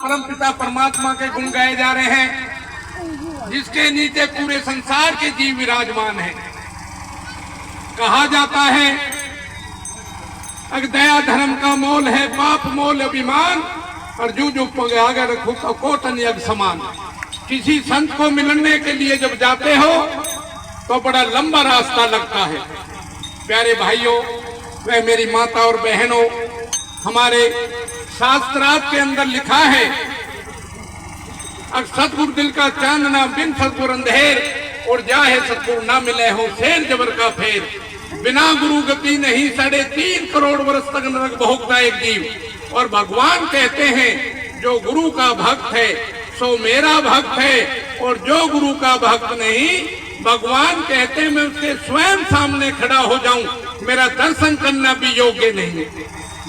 परमपिता परमात्मा के गुण गाए जा रहे हैं, जिसके नीचे पूरे संसार के जीव विराजमान हैं। कहा जाता है अगर दया धर्म का मोल है, पाप मोल अभिमान, और जो पगागर रखो तो कोटन यज्ञ समान। किसी संत को मिलने के लिए जब जाते हो तो बड़ा लंबा रास्ता लगता है। प्यारे भाइयों, वह मेरी माता और बहनों, हमारे शास्त्रार्थ के अंदर लिखा है अगर सतगुरु दिल का चांदना बिन सतगुरु अंधेर, और जाहे सतगुरु ना मिले हो शेर जबर का फेर। बिना गुरु गति नहीं, 3.5 करोड़ वर्ष तक नरक भोगता एक जीव। और भगवान कहते हैं जो गुरु का भक्त है सो मेरा भक्त है, और जो गुरु का भक्त नहीं, भगवान कहते हैं मैं उसके स्वयं सामने खड़ा हो जाऊं, मेरा दर्शन करना भी योग्य नहीं।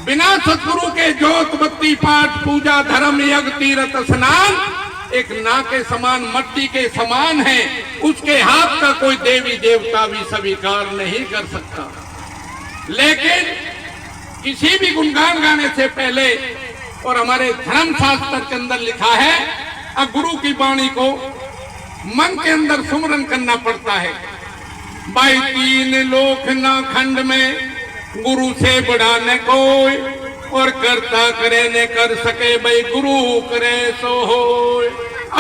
बिना सतगुरु के जोत बत्ती पाठ पूजा धर्म यज्ञ तीर्थ स्नान एक ना के समान मट्टी के समान है। उसके हाथ का कोई देवी देवता भी स्वीकार नहीं कर सकता। लेकिन किसी भी गुणगान गाने से पहले, और हमारे धर्म शास्त्र के अंदर लिखा है गुरु की वाणी को मन के अंदर सुमरन करना पड़ता है। भाई 3 लोक ना खंड में गुरु से बड़ा न कोई, और करता करे न कर सके भाई गुरु करे सो हो।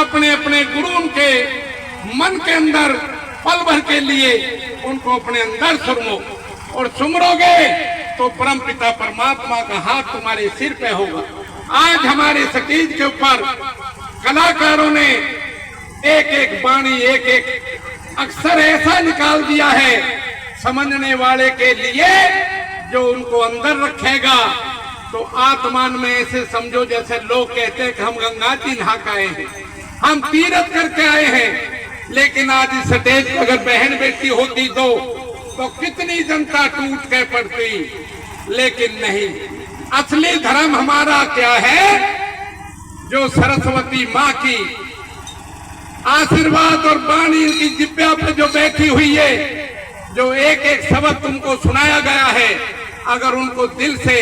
अपने अपने गुरु के मन के अंदर पल भर के लिए उनको अपने अंदर सुमरो, और सुमरोगे तो परम पिता परमात्मा का हाथ तुम्हारे सिर पे होगा। आज हमारे स्टेज के ऊपर कलाकारों ने एक एक वाणी एक एक अक्षर ऐसा निकाल दिया है समझने वाले के लिए, जो उनको अंदर रखेगा तो आत्मान में ऐसे समझो जैसे लोग कहते हैं कि हम गंगा जी नहा के आए हैं, हम तीर्थ करके आए हैं। लेकिन आज इस स्टेज पर अगर बहन बेटी होती तो कितनी जनता टूट के पड़ती। लेकिन नहीं, असली धर्म हमारा क्या है? जो सरस्वती माँ की आशीर्वाद और वाणी की जिब्या पे जो बैठी हुई है, जो एक एक शब्द तुमको सुनाया गया है, अगर उनको दिल से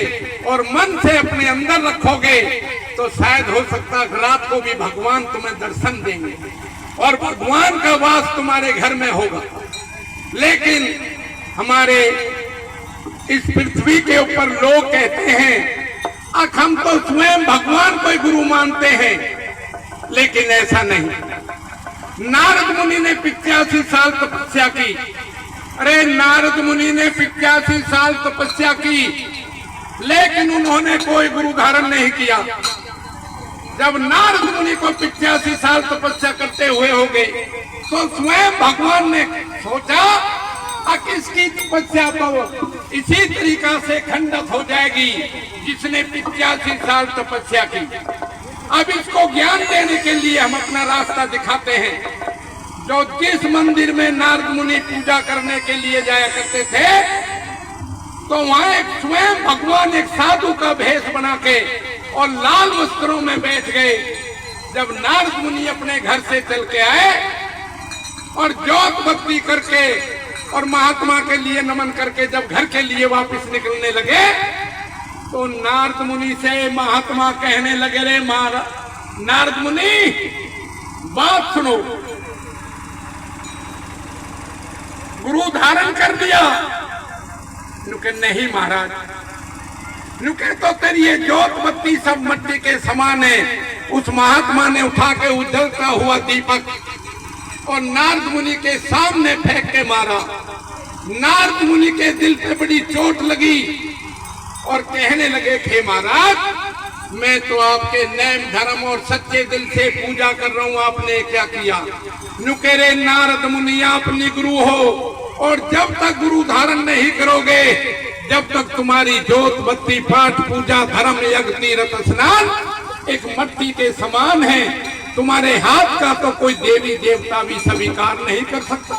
और मन से अपने अंदर रखोगे तो शायद हो सकता है रात को भी भगवान तुम्हें दर्शन देंगे और भगवान का वास तुम्हारे घर में होगा। लेकिन हमारे इस पृथ्वी के ऊपर लोग कहते हैं हम तो स्वयं भगवान को गुरु मानते हैं, लेकिन ऐसा नहीं। नारद मुनि ने 85 साल तपस्या की। अरे नारद मुनि ने 85 साल तपस्या की, लेकिन उन्होंने कोई गुरु धारण नहीं किया। जब नारद मुनि को 85 साल तपस्या करते हुए हो गए तो स्वयं भगवान ने सोचा इसकी तपस्या तो इसी तरीका से खंडित हो जाएगी जिसने 85 साल तपस्या की। अब इसको ज्ञान देने के लिए हम अपना रास्ता दिखाते हैं। जो जिस मंदिर में नारद मुनि पूजा करने के लिए जाया करते थे, तो वहां एक स्वयं भगवान एक साधु का भेष बना के और लाल वस्त्रों में बैठ गए। जब नारद मुनि अपने घर से चल के आए और जोत बत्ती करके और महात्मा के लिए नमन करके जब घर के लिए वापस निकलने लगे, तो नारद मुनि से महात्मा कहने लगे, रे नारद मुनि बात सुनो, गुरु धारण कर लिया? नुके नहीं महाराज, नुके तो तेरी ये जोत बत्ती सब मट्टी के समान है। उस महात्मा ने उठा के उजलता हुआ दीपक और नारद मुनि के सामने फेंक के मारा। नारद मुनि के दिल पे बड़ी चोट लगी और कहने लगे, हे महाराज, मैं तो आपके नेम धर्म और सच्चे दिल से पूजा कर रहा हूँ, आपने क्या किया? नुकेरे नारद मुनि, आप निगुरु हो, और जब तक गुरु धारण नहीं करोगे, जब तक तुम्हारी जोत बत्ती पाठ पूजा धर्म यज्ञ तीर्थ स्नान एक मट्टी के समान है। तुम्हारे हाथ का तो कोई देवी देवता भी स्वीकार नहीं कर सकता।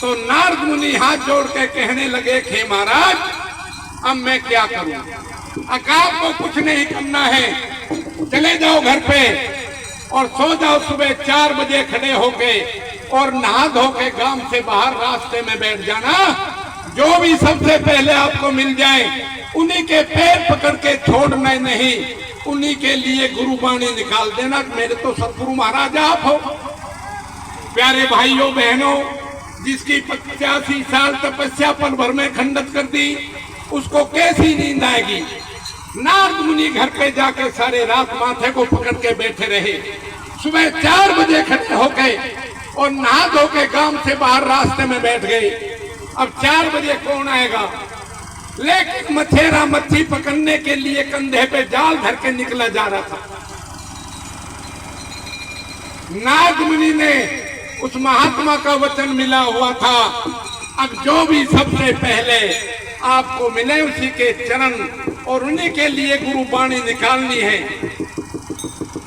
तो नारद मुनि हाथ जोड़ के कहने लगे, हे महाराज, अब मैं क्या करूं? अकाल को कुछ नहीं करना है, चले जाओ घर पे और सो जाओ। सुबह 4 बजे खड़े होके और नहा धो के गांव से बाहर रास्ते में बैठ जाना। जो भी सबसे पहले आपको मिल जाए उन्हीं के पैर पकड़ के छोड़ना नहीं। उन्हीं के लिए गुरुबाणी निकाल देना। मेरे तो सतगुरु महाराज आप हो। प्यारे भाइयों बहनों, जिसकी 85 साल तपस्या पल भर में खंडित कर दी, उसको कैसी नींद आएगी। नारद मुनि घर पे जाके सारे रात माथे को पकड़ के बैठे रहे। सुबह 4 बजे खड़े हो गए और नहा धो के गांव से बाहर रास्ते में बैठ गए। अब 4 बजे कौन आएगा। लेकिन मछेरा मच्छी पकड़ने के लिए कंधे पे जाल धर के निकला जा रहा था। नारद मुनि ने उस महात्मा का वचन मिला हुआ था, अब जो भी सबसे पहले आपको मिले उसी के चरण और उन्हीं के लिए गुरुबाणी निकालनी है।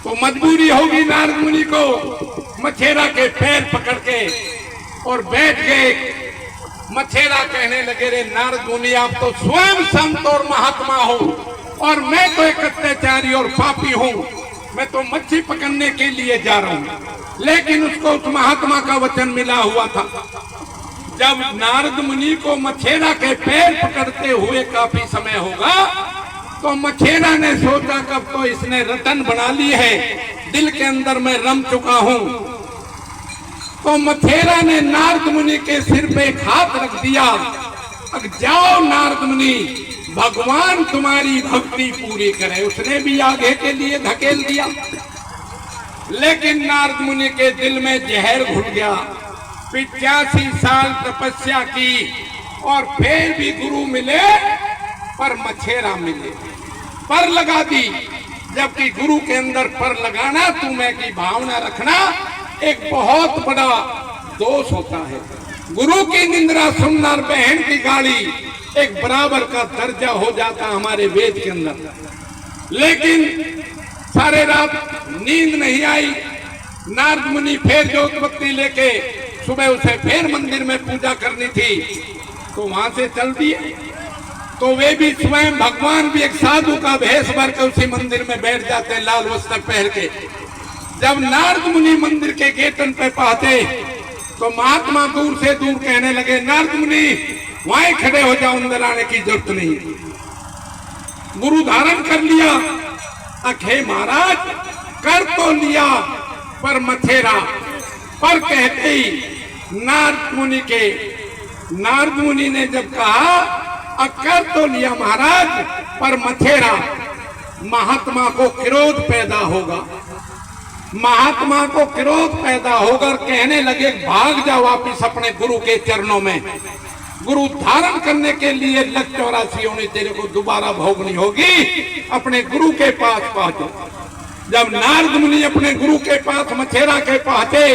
तो मजबूरी होगी नारद मुनि को मछेरा के पैर पकड़ के और बैठ गए। मछेरा कहने लगे, रे नारद मुनि आप तो स्वयं संत और महात्मा हो और मैं तो एक अत्याचारी और पापी हूँ। मैं तो मच्छी पकड़ने के लिए जा रहा हूँ। लेकिन उसको उस महात्मा का वचन मिला हुआ था। जब नारद मुनि को मछेरा के पैर पकड़ते हुए काफी समय होगा तो मछेरा ने सोचा कब तो इसने रतन बना ली है, दिल के अंदर मैं रम चुका हूँ। तो मछेरा ने नारद मुनि के सिर पे एक हाथ रख दिया। अब जाओ नारद मुनि, भगवान तुम्हारी भक्ति पूरी करे। उसने भी आगे के लिए धकेल दिया। लेकिन नारद मुनि के दिल में जहर घुल गया। 85 साल तपस्या की और फिर भी गुरु मिले पर मछेरा मिले। पर लगा दी, जबकि गुरु के अंदर पर लगाना, तुम्हें की भावना रखना एक बहुत बड़ा दोष होता है। गुरु की निंदा सुनना और बहन की गाली एक बराबर का दर्जा हो जाता हमारे वेद के अंदर। लेकिन सारे रात नींद नहीं आई। नारद मुनि फिर जोत बत्ती लेके सुबह उसे फिर मंदिर में पूजा करनी थी तो वहां से चल दिए। तो वे भी स्वयं भगवान भी एक साधु का भेष भर के उसी मंदिर में बैठ जाते हैं, लाल वस्त्र पहन के। जब नारद मुनि मंदिर के गेटन पे पहुंचे तो महात्मा दूर से दूर कहने लगे, नारद मुनि वहीं खड़े हो जाओ, अंदर आने की जरूरत नहीं। गुरु धारण कर लिया। अखे महाराज कर तो लिया पर मछेरा। पर कहते ही नारद मुनि ने जब कहा कर तो लिया महाराज पर मछेरा, महात्मा को क्रोध पैदा होगा। महात्मा को क्रोध पैदा होकर कहने लगे, भाग जा वापिस अपने गुरु के चरणों में। गुरु धारण करने के लिए लख 84 होनी तेरे को दोबारा भोगनी होगी। अपने गुरु के पास पहुंचो। जब नारद मुनि अपने गुरु के पास मछेरा के पहुंचे,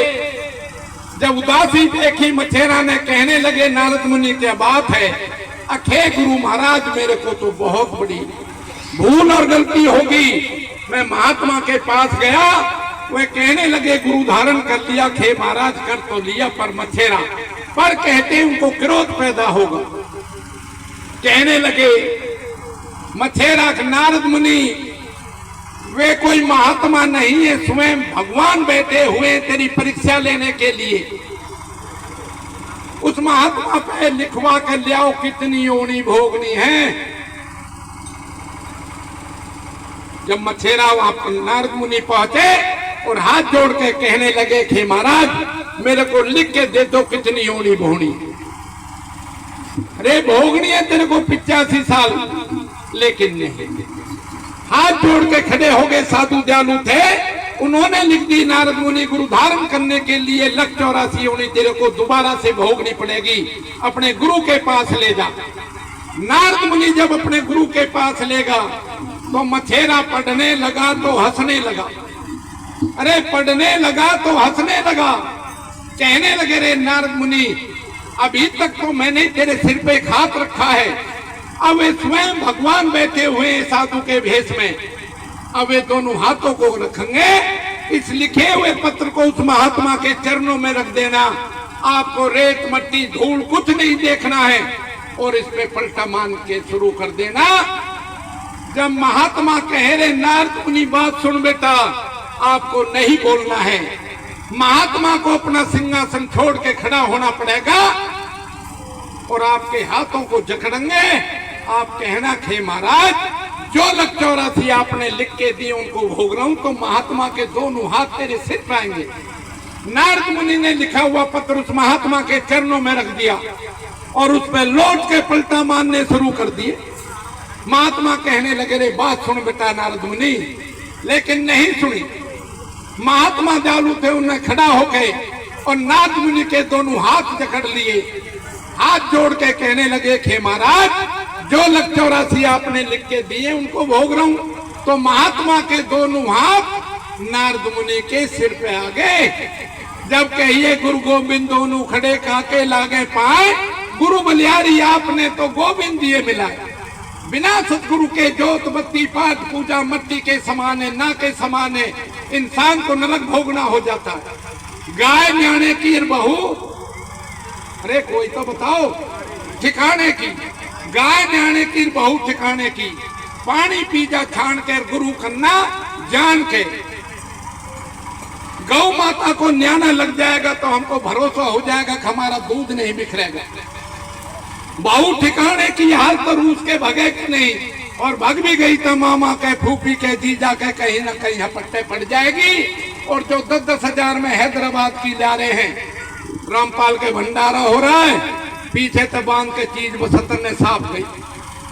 जब उदासी देखी मछेरा ने कहने लगे, नारद मुनि क्या बात है। अखे गुरु महाराज मेरे को तो बहुत बड़ी भूल और गलती होगी। मैं महात्मा के पास गया, वे कहने लगे गुरु धारण कर लिया। खे महाराज कर तो लिया पर मछेरा। पर कहते उनको क्रोध पैदा होगा। कहने लगे मछेरा, नारद मुनि वे कोई महात्मा नहीं है, स्वयं भगवान बैठे हुए तेरी परीक्षा लेने के लिए। उस महात्मा पे लिखवा कर ले आओ कितनी योनि भोगनी है। जब मछेरा वहां नारद मुनि पहुंचे और हाथ जोड़ के कहने लगे, खे महाराज मेरे को लिख के दे दो कितनी योनि भोगनी। अरे भोगनी है तेरे को 85 साल। लेकिन नहीं, हाथ जोड़ के खड़े हो गए। साधु दयालु थे, उन्होंने लिख दी, नारद मुनि गुरु धारण करने के लिए लख 84 योनि तेरे को दोबारा से भोगनी पड़ेगी। अपने गुरु के पास ले जा। नारद मुनि जब अपने गुरु के पास लेगा तो मछेरा पढ़ने लगा तो हंसने लगा। अरे पढ़ने लगा तो हंसने लगा। कहने लगे, रे नारद मुनि अभी तक तो मैंने तेरे सिर पे एक हाथ रखा है, अब वे स्वयं भगवान बैठे हुए साधु के भेष में, अब वे दोनों हाथों को रखेंगे। इस लिखे हुए पत्र को उस महात्मा के चरणों में रख देना। आपको रेत मट्टी धूल कुछ नहीं देखना है और इस पे पलटा मान के शुरू कर देना। जब महात्मा कहे, रे नारद मुनि बात सुन बेटा, आपको नहीं बोलना है। महात्मा को अपना सिंहासन छोड़ के खड़ा होना पड़ेगा और आपके हाथों को जकड़ेंगे। आप कहना, खे महाराज जो लख 84 आपने लिख के दिए उनको भोग रहा हूं, तो महात्मा के दोनों हाथ तेरे सिर पे आएंगे। नारद मुनि ने लिखा हुआ पत्र उस महात्मा के चरणों में रख दिया और उस पर लौट के पलटा मारने शुरू कर दिए। महात्मा कहने लगे, रे बात सुन बेटा नारद मुनि, लेकिन नहीं सुनी। महात्मा जालू थे, उन्हें खड़ा होके और नारद मुनि के दोनों हाथ जकड़ लिए, हाथ जोड़ के कहने लगे कि महाराज, जो लख 84 आपने लिख के दिए उनको भोग रहा हूं। तो महात्मा के दोनों हाथ नारद मुनि के सिर पे आ गए। जब कहिए गुरु गोविंद दोनों खड़े काके लागे पाए, गुरु बलियारी आपने तो गोविंद दिए मिलाए। बिना सतगुरु के जोत बत्ती पाठ पूजा मट्टी के समाने, ना के समाने, इंसान को नरक भोगना हो जाता है। गाय न्याणे की बहू, अरे कोई तो बताओ, ठिकाने की गाय न्याणे की बहू ठिकाने की, पानी पी जा छान कर गुरु खन्ना जान के। गौ माता को न्याना लग जाएगा तो हमको भरोसा हो जाएगा कि हमारा दूध नहीं बिखरेगा। बहू ठिकाने की हाल तो रूस के भगे कि नहीं, और भग भी गई तो मामा के, फूफी के, जीजा के कहीं ना कहीं हपट्टे पड़ जाएगी। और जो 10-10 हजार में हैदराबाद की ला रहे हैं, रामपाल के भंडारा हो रहा है, पीछे तो बांध के चीज बसतन ने साफ गई।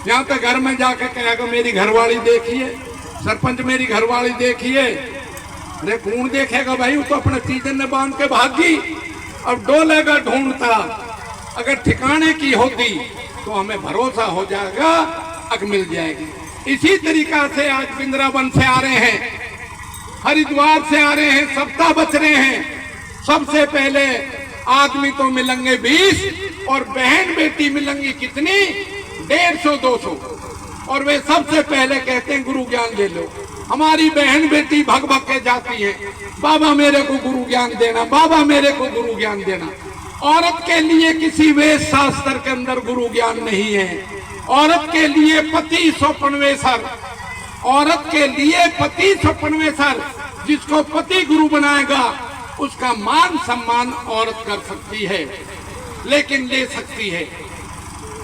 यहाँ तो घर में जाके कहेगा मेरी घरवाली देखिए, सरपंच मेरी घरवाली देखिए। अरे कौन देखेगा भाई, वो तो अपने चीजन ने बांध के भागी। अब डोलेगा ढूंढता, अगर ठिकाने की होती तो हमें भरोसा हो जाएगा, अग मिल जाएगी। इसी तरीका से आज वृंदावन से आ रहे हैं, हरिद्वार से आ रहे हैं, सप्ताह बच रहे हैं। सबसे पहले आदमी तो मिलेंगे 20 और बहन बेटी मिलेंगी कितनी, 150-200। और वे सबसे पहले कहते हैं गुरु ज्ञान ले लो। हमारी बहन बेटी भग भग के जाती है, बाबा मेरे को गुरु ज्ञान देना, बाबा मेरे को गुरु ज्ञान देना। औरत के लिए किसी वेद शास्त्र के अंदर गुरु ज्ञान नहीं है। औरत के लिए पति स्वप्नवेशर, औरत के लिए पति स्वप्नवेशर, जिसको पति गुरु बनाएगा उसका मान सम्मान औरत कर सकती है, लेकिन ले सकती है।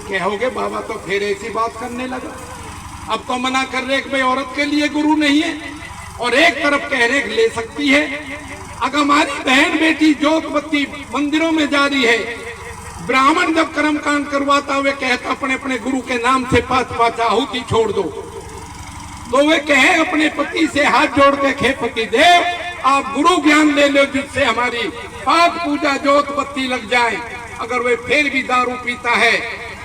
कहोगे बाबा तो फिर ऐसी बात करने लगा, अब तो मना कर रहे कि भाई औरत के लिए गुरु नहीं है, और एक तरफ कह रहे ले सकती है। अगर हमारी बहन बेटी जोत बत्ती मंदिरों में जा रही है, ब्राह्मण जब कर्म कांड करवाता हुए कहता अपने अपने गुरु के नाम से 5-5 आहुति छोड़ दो, तो वे कहे अपने पति से हाथ जोड़ के, हे पति देव आप गुरु ज्ञान ले लो, जिससे हमारी पाठ पूजा जोत बत्ती लग जाए। अगर वे फिर भी दारू पीता है,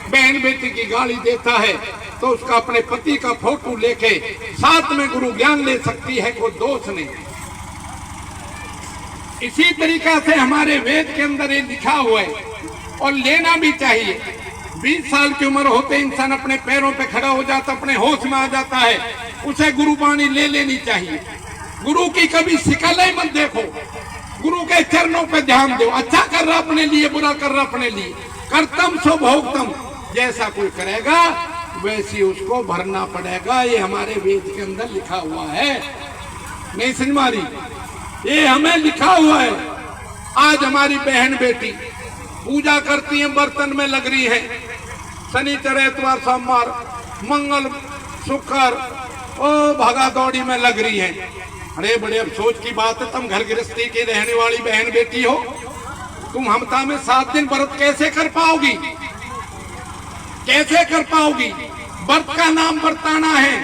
बहन बेटी की गाली देता है, तो उसका अपने पति का फोटो लेके साथ में गुरु ज्ञान ले सकती है, कोई दोष नहीं। इसी तरीका से हमारे वेद के अंदर ये लिखा हुआ है, और लेना भी चाहिए। 20 साल की उम्र होते इंसान अपने पैरों पे खड़ा हो जाता, अपने होश में आ जाता है, उसे गुरु वाणी ले लेनी चाहिए। गुरु की कभी शिकल ही मत देखो, गुरु के चरणों पे ध्यान दो। अच्छा कर रहा अपने लिए, बुरा कर रहा अपने लिए, कर्तम सो भोगतम, जैसा कोई करेगा वैसी उसको भरना पड़ेगा। ये हमारे वेद के अंदर लिखा हुआ है, नहीं समझ मारी, ये हमें लिखा हुआ है। आज हमारी बहन बेटी पूजा करती है, बर्तन में लग रही है, शनिचर एतवार सोमवार मंगल शुक्र ओ भागा दौड़ी में लग रही है। अरे बड़े अफसोस की बात है, तुम घर गृहस्थी की रहने वाली बहन बेटी हो, तुम हफ्ता में 7 दिन व्रत कैसे कर पाओगी, कैसे कर पाओगी? व्रत का नाम बरताना है।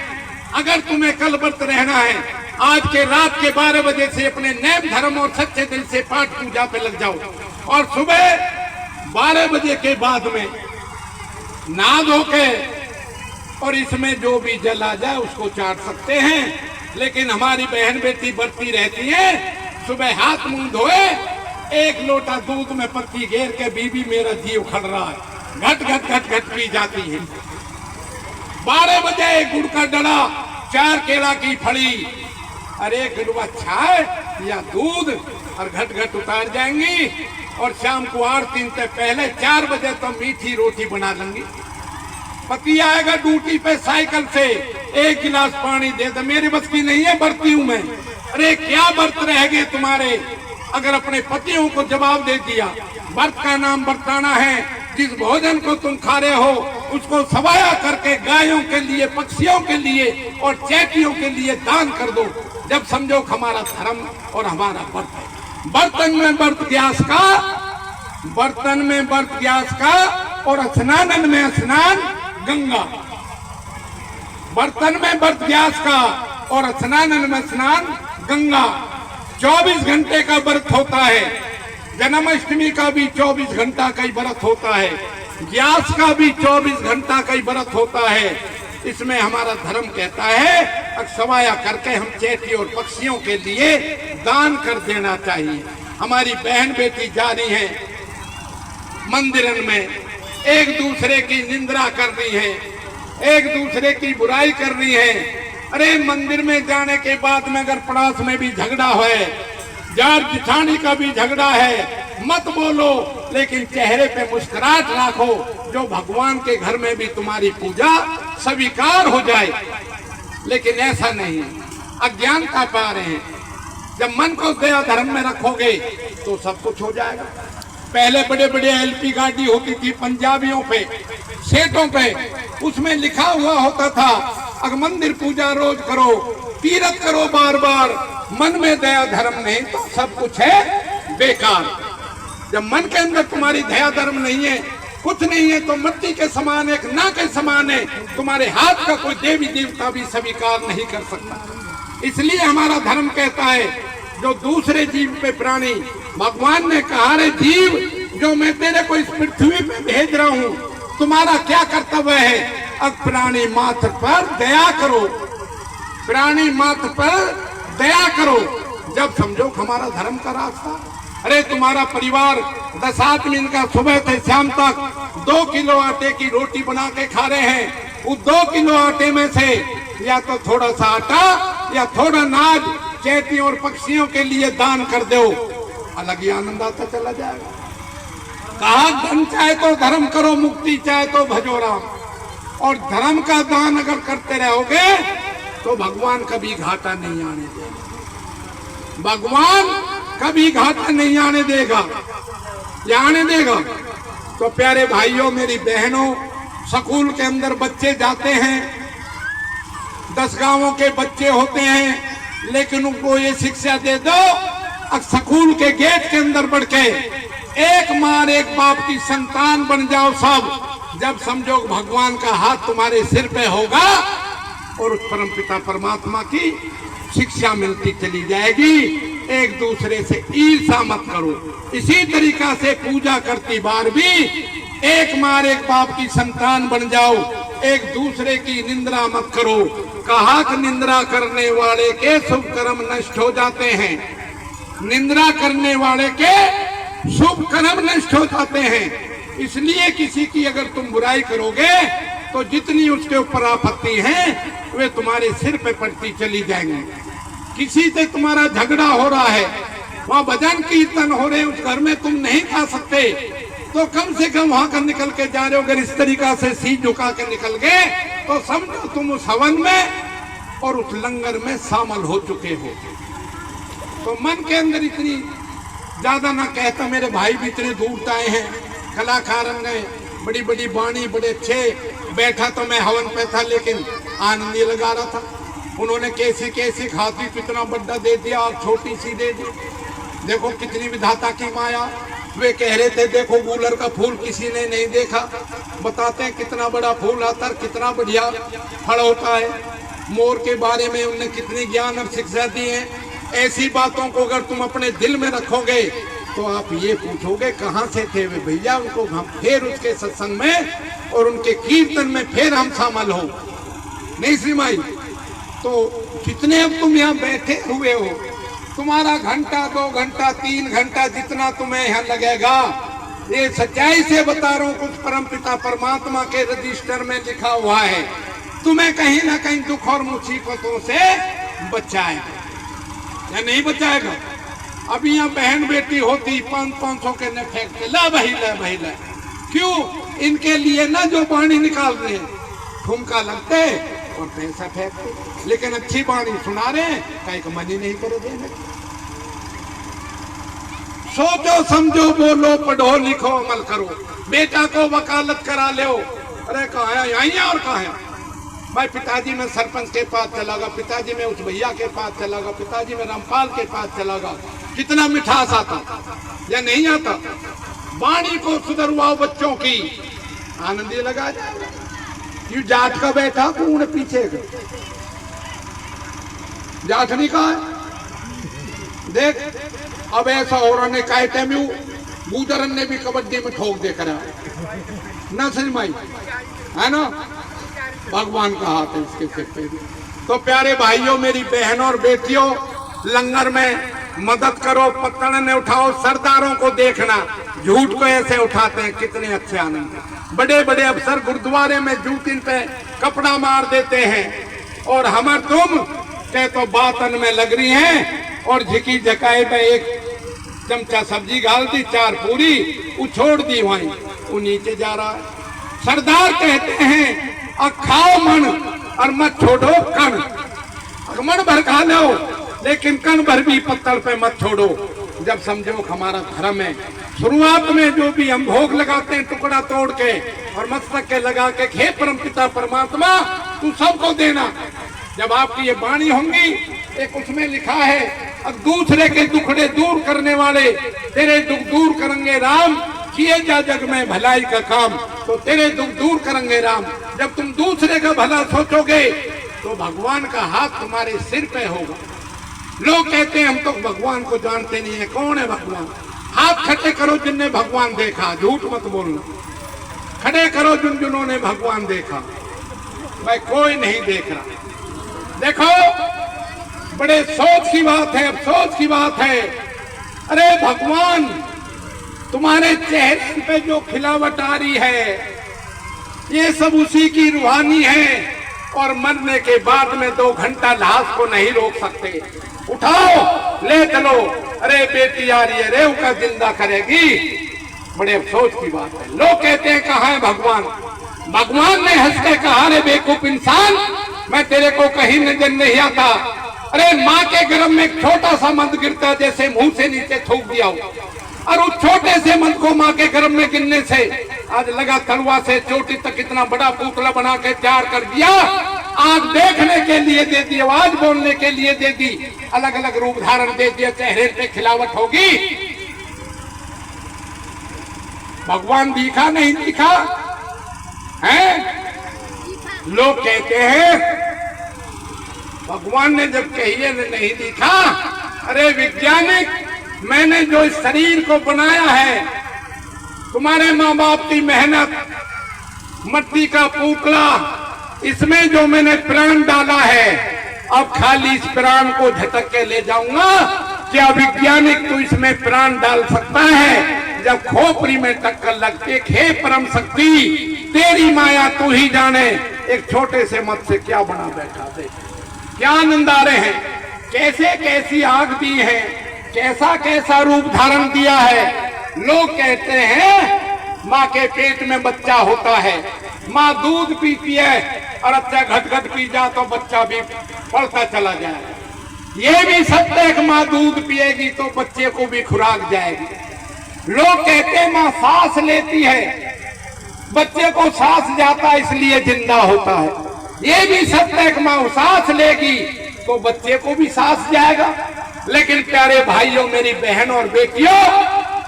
अगर तुम्हें कल व्रत रहना है, आज के रात के 12 बजे से अपने नेम धर्म और सच्चे दिल से पाठ पूजा पे लग जाओ, और सुबह 12 बजे के बाद में नहा धो के और इसमें जो भी जल आ जाए उसको चाट सकते हैं। लेकिन हमारी बहन बेटी बरती रहती है, सुबह हाथ मुंह धोए, 1 लोटा दूध में पत्ती घेर के, बीबी मेरा जी उखड़ रहा है, घट घट घट घट पी जाती है। 12 बजे गुड़ का डला, 4 केला की फली, अरे गिरवा चाय या दूध, और घट घट उतार जाएंगी। और शाम को 8-3 से पहले 4 बजे तो मीठी रोटी बना लेंगी। पति आएगा ड्यूटी पे साइकिल से, 1 गिलास पानी दे दे, मेरी बस की नहीं है, बरती हूं मैं। अरे क्या व्रत रह गए तुम्हारे? अगर अपने पतियों को जवाब दे दिया, व्रत का नाम बरताना है, जिस भोजन को तुम खा रहे हो उसको सवाया करके गायों के लिए, पक्षियों के लिए और चैटियों के लिए दान कर दो। जब समझो हमारा धर्म और हमारा व्रत है। बर्तन में व्रत गैस का, बर्तन में व्रत गैस का और स्नानन में स्नान गंगा। बर्तन में व्रत गैस का और स्नानन में स्नान गंगा। 24 घंटे का व्रत होता है। जन्माष्टमी का भी 24 घंटा का ही व्रत होता है। ग्यास का भी 24 घंटा का ही व्रत होता है। इसमें हमारा धर्म कहता है सवाया करके हम चैटी और पक्षियों के लिए दान कर देना चाहिए। हमारी बहन बेटी जा रही है मंदिरन में, एक दूसरे की निंदा कर रही है, एक दूसरे की बुराई कर रही है। अरे मंदिर में जाने के बाद में अगर पड़ोस में भी झगड़ा है, जार जिठानी का भी झगड़ा है, मत बोलो, लेकिन चेहरे पे मुस्कुराहट रखो, जो भगवान के घर में भी तुम्हारी पूजा स्वीकार हो जाए। लेकिन ऐसा नहीं, अज्ञानता पा रहे हैं। जब मन को दया धर्म में रखोगे तो सब कुछ हो जाएगा। पहले बड़े बड़े एलपी गाड़ी होती थी पंजाबियों पे, सेठों पे, उसमें लिखा हुआ होता था अगर मंदिर पूजा रोज करो, तीरथ करो बार बार, मन में दया धर्म नहीं तो सब कुछ है बेकार। जब मन के अंदर तुम्हारी दया धर्म नहीं है, कुछ नहीं है, तो मिट्टी के समान, एक ना के समान है। तुम्हारे हाथ का कोई देवी देवता भी स्वीकार नहीं कर सकता। इसलिए हमारा धर्म कहता है जो दूसरे जीव पे प्राणी, भगवान ने कहा रे जीव, जो मैं तेरे को इस पृथ्वी पे भेज रहा हूँ, तुम्हारा क्या कर्तव्य है? अब प्राणी मात्र पर दया करो, प्राणी मात्र पर दया करो। जब समझो हमारा धर्म का रास्ता। अरे तुम्हारा परिवार 10 आदमी का सुबह से शाम तक 2 किलो आटे की रोटी बना के खा रहे हैं। उस 2 किलो आटे में से या तो थोड़ा सा आटा या थोड़ा नाज चैटियों और पक्षियों के लिए दान कर दो, अलग ही आनंद आता चला जाएगा। कहा धन चाहे तो धर्म करो, मुक्ति चाहे तो भजो राम। और धर्म का दान अगर करते रहोगे तो भगवान कभी घाटा नहीं आने देगा। भगवान कभी घाटा नहीं आने देगा। या आने देगा? तो प्यारे भाइयों, मेरी बहनों, स्कूल के अंदर बच्चे जाते हैं, 10 गांवों के बच्चे होते हैं, लेकिन उनको ये शिक्षा दे दो स्कूल के गेट के अंदर बढ़ के एक माँ एक बाप की संतान बन जाओ सब। जब समझो भगवान का हाथ तुम्हारे सिर पे होगा और उस परमपिता परमात्मा की शिक्षा मिलती चली जाएगी। एक दूसरे से ईर्ष्या मत करो। इसी तरीका से पूजा करती बार भी एक माँ एक बाप की संतान बन जाओ, एक दूसरे की निंदा मत करो। कहा कि निंदा करने वाले के शुभ कर्म नष्ट हो जाते हैं। निंदा करने वाले के शुभ कर्म नष्ट हो जाते हैं। इसलिए किसी की अगर तुम बुराई करोगे तो जितनी उसके ऊपर आपत्ति है वे तुम्हारे सिर पे पड़ती चली जाएंगी। किसी से तुम्हारा झगड़ा हो रहा है, वहाँ भजन कीर्तन हो रहे, उस घर में तुम नहीं खा सकते, तो कम से कम वहां कर निकल के जा रहे हो। अगर इस तरीका से सीट झुका के निकल गए तो समझो तुम उस हवन में और उस लंगर में शामिल हो चुके हो। तो मन के अंदर इतनी ज्यादा ना कहता। मेरे भाई भी इतने दूर से आए हैं, कलाकार गए, बड़ी बड़ी वाणी, बड़े अच्छे। बैठा तो मैं हवन पे था, लेकिन आनंद ये लगा रहा था। उन्होंने कैसी कैसी खाती कितना बड़ा दे दिया और छोटी सी दे दी। देखो कितनी विधाता की माया। वे कह रहे थे देखो गूलर का फूल किसी ने नहीं देखा, बताते हैं कितना बड़ा फूल आता है, कितना बढ़िया फल होता है। मोर के बारे में उन्होंने कितनी ज्ञान और शिक्षा दी है। ऐसी बातों को अगर तुम अपने दिल में रखोगे तो आप ये पूछोगे कहाँ से थे वे भैया। उनको हम फिर उसके सत्संग में और उनके कीर्तन में फिर हम शामिल हो। नहीं श्रीमाई, तो कितने अब तुम यहाँ बैठे हुए हो, तुम्हारा घंटा 2 घंटा 3 घंटा जितना तुम्हें यहाँ लगेगा, ये सच्चाई से बता रहा हूँ, कुछ परमपिता परमात्मा के रजिस्टर में लिखा हुआ है, तुम्हें कहीं ना कहीं दुख और मुसीबतों से बचाएगा या नहीं बचाएगा। अब यहाँ बहन बेटी होती 500 के न फेंकते, ला भाई ला भाई ला। क्यों? इनके लिए ना जो पानी निकाल रहे हैं, ठुमका लगते और पैसा फेंकते, लेकिन अच्छी वाणी सुना रहे हैं, कहीं का मन ही नहीं करे देने। सोचो समझो बोलो पढ़ो लिखो अमल करो। बेटा को वकालत करा लो, अरे कहाँ है, यहीं है और कहाँ है? भाई पिताजी मैं सरपंच के पास चला गया, पिताजी मैं उस भैया के पास चला गया, पिताजी मैं रामपाल के पास चला गया। कितना मिठास आता या नहीं आता? वाणी को सुधरवाओ बच्चों की, आनंद ये लगा जाएगा। यू जाट का बैठा कौन पीछे का? जाट नहीं कहा है। देख अब ऐसा हो रहा ने काय टाइम बूदरन ने भी कबड्डी में ठोक दे करा ना सजमाई है ना, भगवान का हाथ है इसके सिर पे। तो प्यारे भाइयों, मेरी बहनों और बेटियों, लंगर में मदद करो, पत्तड़ ने उठाओ। सरदारों को देखना झूठ को ऐसे उठाते हैं, कितने अच्छे आनंद। बड़े बड़े अफसर गुरुद्वारे में जूतिन पे कपड़ा मार देते हैं और हम तुम के तो बातन में लग रही हैं और झिकी झकाए पे एक चमचा सब्जी गाल दी, 4 पूरी उछोड़ दी, वहीं वो नीचे जा रहा है। सरदार कहते हैं खाओ मन और मत छोड़ो कण, मन भर खा लो लेकिन कण भर भी पत्थर पे मत छोड़ो। जब समझो हमारा धर्म है, शुरुआत में जो भी हम भोग लगाते हैं टुकड़ा तोड़ के और मस्तक के लगा के, हे परम पिता परमात्मा तू सबको देना। जब आपकी ये वाणी होंगी, एक उसमें लिखा है, अब दूसरे के दुखड़े दूर करने वाले तेरे दुख दूर करेंगे राम, किए जा जग में भलाई का काम तो तेरे दुख दूर करेंगे राम। जब तुम दूसरे का भला सोचोगे तो भगवान का हाथ तुम्हारे सिर पे होगा। लोग कहते हैं हम तो भगवान को जानते नहीं है, कौन है भगवान? हाथ खड़े करो जिनने भगवान देखा, झूठ मत बोलना। खड़े करो जिन्होंने भगवान देखा। भाई कोई नहीं देख रहा। देखो बड़े सोच की बात है, अफसोस की बात है। अरे भगवान तुम्हारे चेहरे पे जो खिलावट आ रही है ये सब उसी की रूहानी है और मरने के बाद में 2 घंटा लाश को नहीं रोक सकते। उठाओ ले चलो, अरे बेटी आ रही है, रे उसका जिंदा करेगी। बड़े अफसोस की बात है। लोग कहते हैं कहाँ है भगवान? भगवान ने हंस के कहा, रे बेवकूफ इंसान, मैं तेरे को कहीं नजर नहीं आता। अरे माँ के गर्भ में एक छोटा सा मंद गिरता जैसे मुंह से नीचे थूक दिया हो, और उस छोटे से मंद को माँ के गर्भ में गिरने से आज लगा तलवा से चोटी तक इतना बड़ा पुतला बना के तैयार कर दिया। आंख देखने के लिए दे दी, आवाज बोलने के लिए दे दी, अलग अलग रूप धारण दे दिया, चेहरे पे खिलावट होगी। भगवान दिखा नहीं दिखा है? लोग कहते हैं भगवान ने जब कहिए नहीं दिखा। अरे वैज्ञानिक, मैंने जो इस शरीर को बनाया है, तुम्हारे माँ बाप की मेहनत, मट्टी का पुतला, इसमें जो मैंने प्राण डाला है, अब खाली इस प्राण को झटक के ले जाऊंगा। क्या वैज्ञानिक तू इसमें प्राण डाल सकता है? जब खोपड़ी में टक्कर लगती, हे परम शक्ति तेरी माया तू ही जाने, एक छोटे से मत से क्या बना बैठा दे। क्या आनंद आ रहे हैं, कैसे कैसी आग दी है, कैसा कैसा रूप धारण दिया है। लोग कहते हैं माँ के पेट में बच्चा होता है, माँ दूध पीती है और अच्छा घट घट पी जा तो बच्चा भी पलता चला जाए। ये भी सत्य है कि माँ दूध पिएगी तो बच्चे को भी खुराक जाएगी। लोग कहते हैं माँ सांस लेती है, बच्चे को सांस जाता इसलिए जिंदा होता है। ये भी सत्य है कि माँ सांस लेगी तो बच्चे को भी सांस जाएगा। लेकिन प्यारे भाइयों, मेरी बहनों और बेटियों,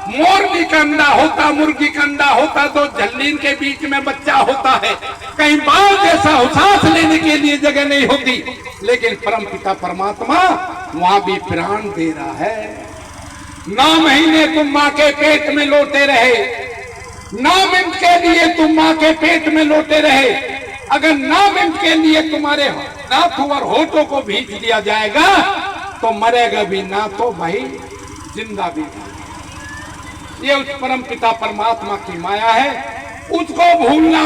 मोरनी का अंडा होता, मुर्गी का अंडा होता तो झल्लीन के बीच में बच्चा होता है, कहीं बाल जैसा सांस लेने के लिए जगह नहीं होती। लेकिन परम पिता परमात्मा वहां भी प्राण दे रहा है। 9 महीने तुम माँ के पेट में लोटे रहे, 9 मिनट के लिए तुम माँ के पेट में लोटे रहे। अगर 9 मिनट के लिए तुम्हारे नाथों और होठों को भींच दिया जाएगा तो मरेगा भी ना, तो भाई जिंदा भी नहीं। ये उस परम पिता परमात्मा की माया है, उसको भूलना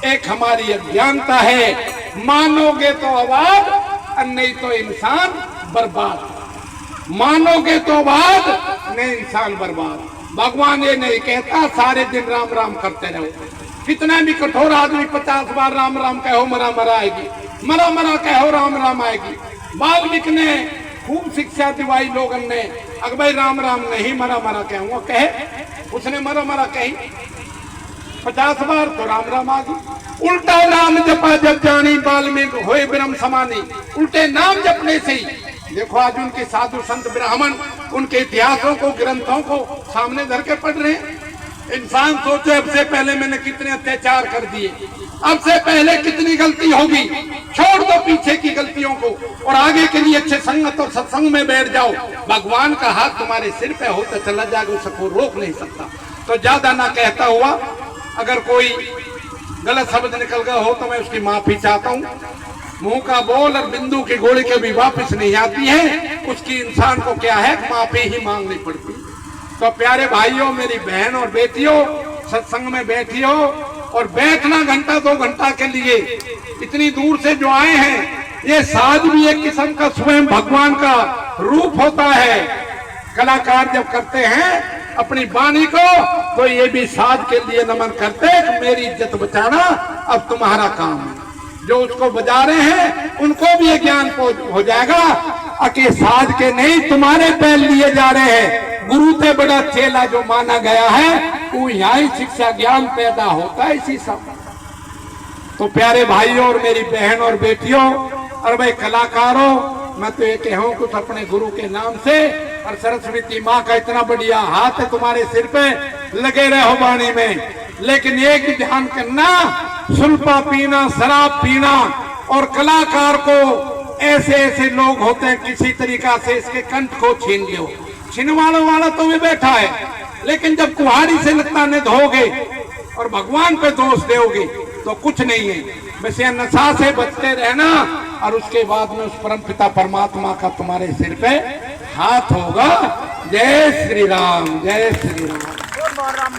एक हमारी अज्ञानता है। मानोगे तो आवाज और नहीं तो इंसान बर्बाद। मानोगे तो आवाज, नहीं इंसान बर्बाद। भगवान ये नहीं कहता सारे दिन राम राम करते रहो। कितना भी कठोर आदमी 50 बार राम राम कहो मरा मरा आएगी, मरा मरा कहो राम राम आएगी। वाल्मीकि ने खूब शिक्षा दिवाई लोगन ने, अगर भाई राम राम नहीं मरा मरा कहूँगा, कहे उसने मरा मरा कही 50 बार तो राम राम आ गई। उल्टा नाम जपा जब जानी बाल्मीक होए ब्रह्म समानी। उल्टे नाम जपने से ही देखो आज उनके साधु संत ब्राह्मण उनके इतिहासों को ग्रंथों को सामने धर के पढ़ रहे हैं। इंसान सोचे अब से पहले मैंने कितने अत्याचार कर दिए, अब से पहले कितनी गलती होगी, छोड़ दो पीछे की गलतियों को और आगे के लिए अच्छे संगत और सत्संग में बैठ जाओ। भगवान का हाथ तुम्हारे सिर पे हो तो चला जाएगा, उसको रोक नहीं सकता। तो ज्यादा ना कहता हुआ, अगर कोई गलत शब्द निकल गया हो तो मैं उसकी माफी चाहता हूँ। मुंह का बोल और बिंदु की गोली कभी वापस नहीं आती है, उसकी इंसान को क्या है माफी ही मांगनी पड़ती। तो प्यारे भाइयों, मेरी बहन और बेटियों, सत्संग में बैठी हो और बैठना घंटा 2 घंटा के लिए इतनी दूर से जो आए हैं, ये साज भी एक किस्म का स्वयं भगवान का रूप होता है। कलाकार जब करते हैं अपनी वाणी को तो ये भी साज के लिए नमन करते कि मेरी इज्जत बचाना अब तुम्हारा काम है। जो उसको बजा रहे हैं उनको भी ये ज्ञान हो जाएगा कि साज के नहीं तुम्हारे पैर लिए जा रहे हैं। गुरु से बड़ा चेला जो माना गया है वो यहाँ ही शिक्षा ज्ञान पैदा होता है इसी सब। तो प्यारे भाइयों और मेरी बहन और बेटियों और भाई कलाकारों, मैं तो ये कहूँ कुछ अपने गुरु के नाम से, और सरस्वती माँ का इतना बढ़िया हाथ है तुम्हारे सिर पे, लगे रहो वाणी में। लेकिन एक ध्यान करना, सुल्फा पीना, शराब पीना और कलाकार को ऐसे ऐसे लोग होते हैं किसी तरीका से इसके कंठ को छीन लो। छिनवाड़ों वाला तो भी बैठा है, लेकिन जब कुहाड़ी से लताने धोगे और भगवान पे दोष दोगे तो कुछ नहीं है। बस ये नशा से बचते रहना और उसके बाद में उस परम पिता परमात्मा का तुम्हारे सिर पे हाथ होगा। जय श्री राम, जय श्री राम।